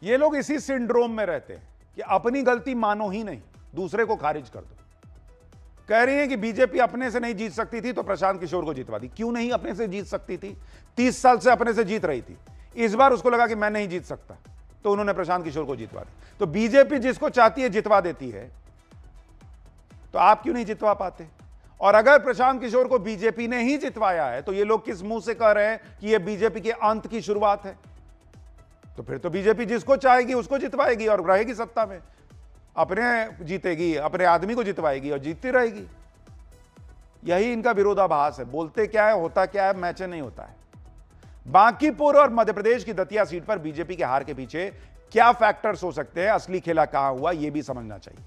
ये लोग इसी सिंड्रोम में रहते हैं कि अपनी गलती मानो ही नहीं, दूसरे को खारिज कर दो। कह रही हैं कि बीजेपी अपने से नहीं जीत सकती थी तो प्रशांत किशोर को जितवा दी। क्यों नहीं अपने से जीत सकती थी? 30 साल से अपने से जीत रही थी। इस बार उसको लगा कि मैं नहीं जीत सकता, तो उन्होंने प्रशांत किशोर को जितवा दी। तो बीजेपी जिसको चाहती है जितवा देती है, तो आप क्यों नहीं जितवा पाते? और अगर प्रशांत किशोर को बीजेपी ने ही जितवाया है तो ये लोग किस मुंह से कह रहे हैं कि ये बीजेपी के अंत की शुरुआत है? तो फिर तो बीजेपी जिसको चाहेगी उसको जितवाएगी और रहेगी सत्ता में, अपने जीतेगी, अपने आदमी को जितवाएगी और जीतती रहेगी। यही इनका विरोधाभास है। बोलते क्या है, होता क्या है, मैच नहीं होता है। बांकीपुर और मध्य प्रदेश की दतिया सीट पर बीजेपी के हार के पीछे क्या फैक्टर्स हो सकते हैं, असली खेला कहां हुआ, यह भी समझना चाहिए।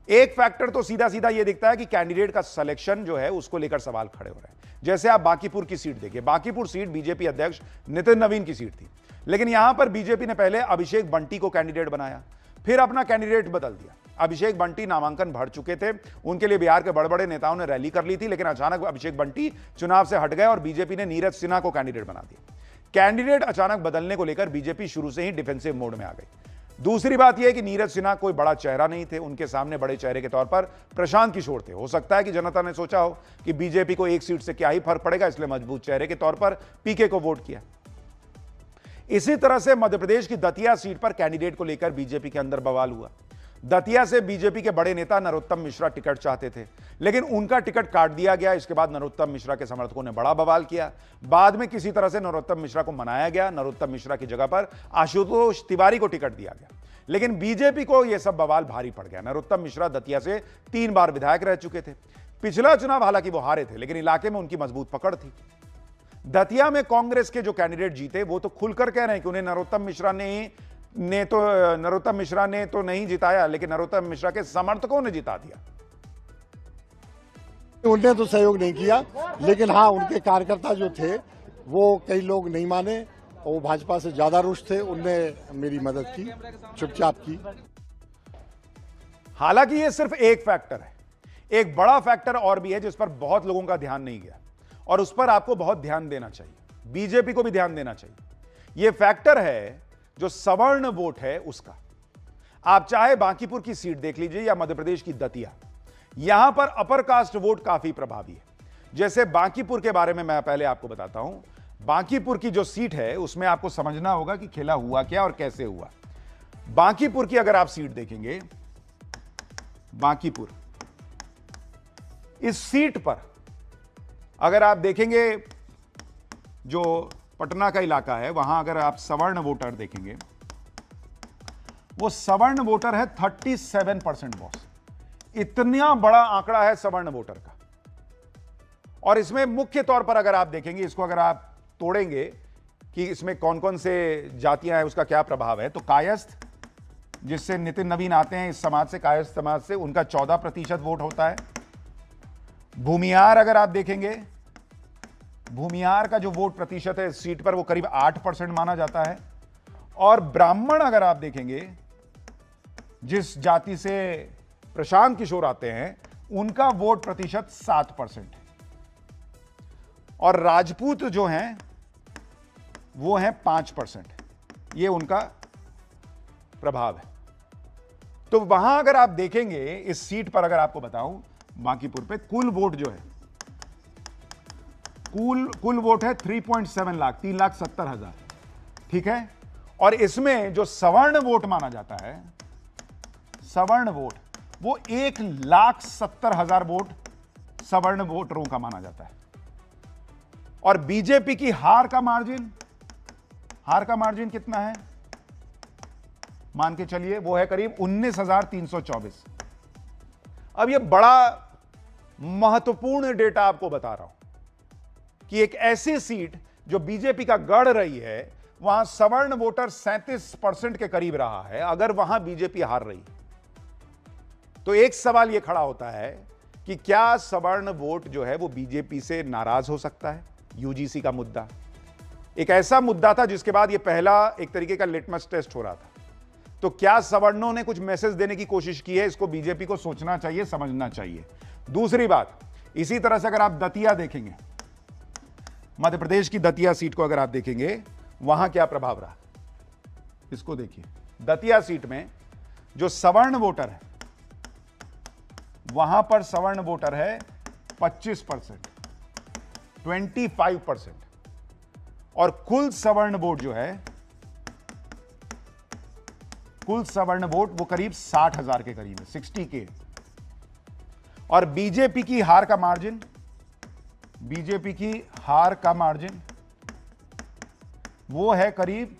एक फैक्टर तो सीधा सीधा यह दिखता है कि कैंडिडेट का सिलेक्शन जो है उसको लेकर सवाल खड़े हो रहे हैं। जैसे आप बांकीपुर की सीट देखिए, बांकीपुर सीट बीजेपी अध्यक्ष नितिन नवीन की सीट थी, लेकिन यहां पर बीजेपी ने पहले अभिषेक बंटी को कैंडिडेट बनाया, फिर अपना कैंडिडेट बदल दिया। अभिषेक बंटी नामांकन भर चुके थे, उनके लिए बिहार के बड़े बड़े नेताओं ने रैली कर ली थी, लेकिन अचानक अभिषेक बंटी चुनाव से हट गए और बीजेपी ने नीरज सिन्हा को कैंडिडेट बना दिया। कैंडिडेट अचानक बदलने को लेकर बीजेपी शुरू से ही डिफेंसिव मोड में आ गई। दूसरी बात यह कि नीरज सिन्हा कोई बड़ा चेहरा नहीं थे, उनके सामने बड़े चेहरे के तौर पर प्रशांत किशोर थे। हो सकता है कि जनता ने सोचा हो कि बीजेपी को एक सीट से क्या ही फर्क पड़ेगा, इसलिए मजबूत चेहरे के तौर पर पीके को वोट किया। इसी तरह से मध्य प्रदेश की दतिया सीट पर कैंडिडेट को लेकर बीजेपी के अंदर बवाल हुआ। दतिया से बीजेपी के बड़े नेता नरोत्तम मिश्रा टिकट चाहते थे, लेकिन उनका टिकट काट दिया गया। इसके बाद नरोत्तम मिश्रा के समर्थकों ने बड़ा बवाल किया। बाद में किसी तरह से नरोत्तम मिश्रा को मनाया गया। नरोत्तम मिश्रा की जगह पर आशुतोष तिवारी को टिकट दिया गया, लेकिन बीजेपी को यह सब बवाल भारी पड़ गया। नरोत्तम मिश्रा दतिया से 3 बार विधायक रह चुके थे। पिछला चुनाव हालांकि वो हारे थे, लेकिन इलाके में उनकी मजबूत पकड़ थी। दतिया में कांग्रेस के जो कैंडिडेट जीते वो तो खुलकर कह रहे हैं कि उन्हें नरोत्तम मिश्रा ने तो नहीं जिताया, लेकिन नरोत्तम मिश्रा के समर्थकों ने जिता दिया। उन्होंने तो सहयोग नहीं किया, लेकिन हाँ, उनके कार्यकर्ता जो थे वो कई लोग नहीं माने और वो भाजपा से ज्यादा रुष्ट थे, उनने मेरी मदद की, चुपचाप की। हालांकि ये सिर्फ एक फैक्टर है, एक बड़ा फैक्टर और भी है जिस पर बहुत लोगों का ध्यान नहीं गया और उस पर आपको बहुत ध्यान देना चाहिए, बीजेपी को भी ध्यान देना चाहिए। यह फैक्टर है जो सवर्ण वोट है उसका। आप चाहे बांकीपुर की सीट देख लीजिए या मध्य प्रदेश की दतिया, यहां पर अपर कास्ट वोट काफी प्रभावी है। जैसे बांकीपुर के बारे में मैं पहले आपको बताता हूं। बांकीपुर की जो सीट है उसमें आपको समझना होगा कि खेला हुआ क्या और कैसे हुआ। बांकीपुर की अगर आप सीट देखेंगे, बांकीपुर इस सीट पर अगर आप देखेंगे, जो पटना का इलाका है, वहां अगर आप सवर्ण वोटर देखेंगे, वो सवर्ण वोटर है 37% बॉस। इतना बड़ा आंकड़ा है सवर्ण वोटर का। और इसमें मुख्य तौर पर अगर आप देखेंगे, इसको अगर आप तोड़ेंगे कि इसमें कौन कौन से जातियां हैं, उसका क्या प्रभाव है, तो कायस्थ, जिससे नितिन नवीन आते हैं, इस समाज से, कायस्थ समाज से, उनका 14% वोट होता है। भूमियार अगर आप देखेंगे, भूमियार का जो वोट प्रतिशत है इस सीट पर वो करीब 8% माना जाता है। और ब्राह्मण अगर आप देखेंगे, जिस जाति से प्रशांत किशोर आते हैं, उनका वोट प्रतिशत 7% है। और राजपूत जो हैं वो हैं 5%। ये उनका प्रभाव है। तो वहां अगर आप देखेंगे, इस सीट पर अगर आपको बताऊं, बांकीपुर पे कुल वोट जो है, कुल वोट है 3.7 लाख, 3,70,000, ठीक है। और इसमें जो सवर्ण वोट माना जाता है, सवर्ण वोट, वो 1,70,000 वोट सवर्ण वोटरों का माना जाता है। और बीजेपी की हार का मार्जिन कितना है, मान के चलिए, वो है करीब 19,324। अब ये बड़ा महत्वपूर्ण डेटा आपको बता रहा हूं कि एक ऐसी सीट जो बीजेपी का गढ़ रही है, वहां सवर्ण वोटर 37% के करीब रहा है। अगर वहां बीजेपी हार रही तो एक सवाल यह खड़ा होता है कि क्या सवर्ण वोट जो है वो बीजेपी से नाराज हो सकता है। यूजीसी का मुद्दा एक ऐसा मुद्दा था जिसके बाद यह पहला एक तरीके का लिटमस टेस्ट हो रहा था। तो क्या सवर्णों ने कुछ मैसेज देने की कोशिश की है, इसको बीजेपी को सोचना चाहिए, समझना चाहिए। दूसरी बात, इसी तरह से अगर आप दतिया देखेंगे, मध्य प्रदेश की दतिया सीट को अगर आप देखेंगे, वहां क्या प्रभाव रहा। इसको देखिए, दतिया सीट में जो सवर्ण वोटर है, वहां पर सवर्ण वोटर है 25%, 25%, और कुल सवर्ण वोट जो है, कुल सवर्ण वोट वो करीब 60,000 के करीब है, 60K। और बीजेपी की हार का मार्जिन, बीजेपी की हार का मार्जिन वो है करीब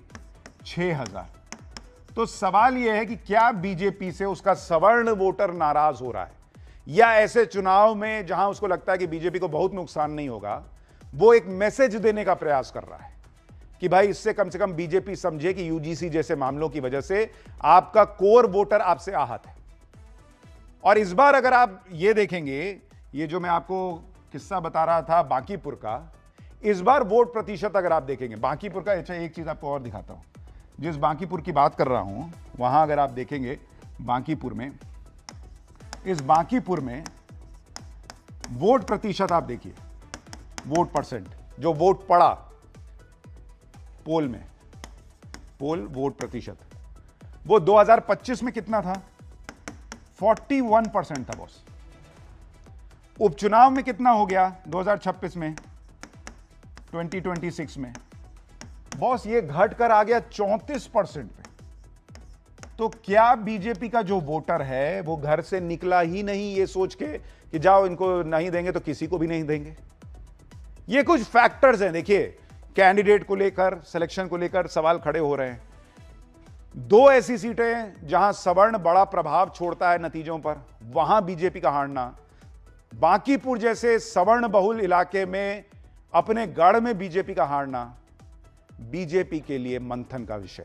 6,000। तो सवाल यह है कि क्या बीजेपी से उसका सवर्ण वोटर नाराज हो रहा है, या ऐसे चुनाव में जहां उसको लगता है कि बीजेपी को बहुत नुकसान नहीं होगा, वो एक मैसेज देने का प्रयास कर रहा है कि भाई इससे कम से कम बीजेपी समझे कि यूजीसी जैसे मामलों की वजह से आपका कोर वोटर आपसे आहत है। और इस बार अगर आप ये देखेंगे, ये जो मैं आपको किस्सा बता रहा था बांकीपुर का, इस बार वोट प्रतिशत अगर आप देखेंगे बांकीपुर का, अच्छा एक चीज आपको और दिखाता हूं, जिस बांकीपुर की बात कर रहा हूं वहां अगर आप देखेंगे बांकीपुर में, इस बांकीपुर में वोट प्रतिशत आप देखिए, वोट परसेंट, जो वोट पड़ा पोल में, पोल वोट प्रतिशत, वो 2025 में कितना था? 41% था बॉस। उपचुनाव में कितना हो गया 2026 में, 2026 में बॉस ये घटकर आ गया 34% पे। तो क्या बीजेपी का जो वोटर है वो घर से निकला ही नहीं ये सोच के कि जाओ इनको नहीं देंगे तो किसी को भी नहीं देंगे? ये कुछ फैक्टर्स हैं। देखिए, कैंडिडेट को लेकर, सिलेक्शन को लेकर सवाल खड़े हो रहे हैं। दो ऐसी सीटें जहां सवर्ण बड़ा प्रभाव छोड़ता है नतीजों पर, वहां बीजेपी का हारना, बांकीपुर जैसे सवर्ण बहुल इलाके में अपने गढ़ में बीजेपी का हारना, बीजेपी के लिए मंथन का विषय है।